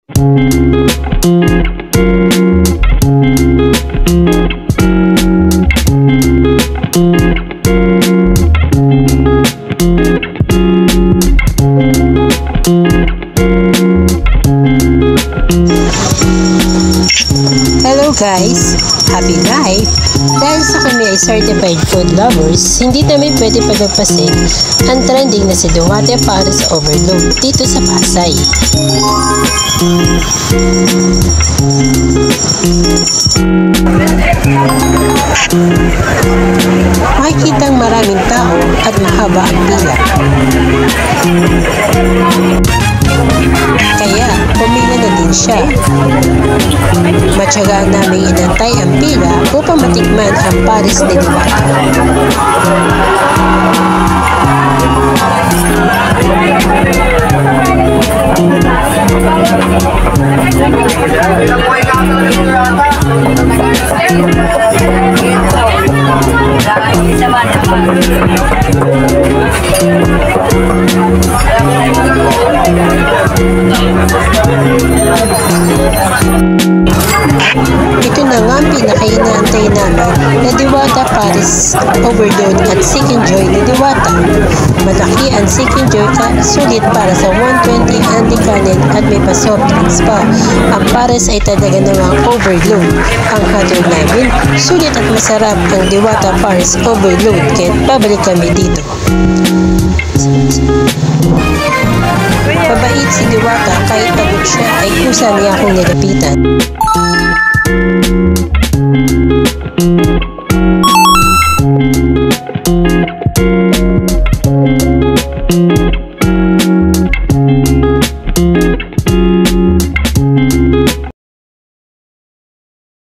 Hello guys! Happy life! Dahil sa kami ay certified food lovers, hindi namin pwede pagpapasin ang trending na si Diwata Paris Overload dito sa Pasay. Makikitang maraming tao at mahaba ang pila. Kaya pumila na din siya. Matyagaan namin inantay ang pila upang matikman ang Paris ni Diwata. Ito na nga ang pinaka-inaantay namin na Diwata Paris Overload at Seek and Joy ni Diwata. Malaki ang Seek and Joy sulit para sa 120 only kanin at may pa-soft drinks pa. Ang Paris ay talaga namang overload. Ang hotdog namin, sulit at masarap ang Diwata Paris Overload kaya pabalik kami dito. Mabait si Diwata kahit pagod siya ay kusa niya akong nilapitan.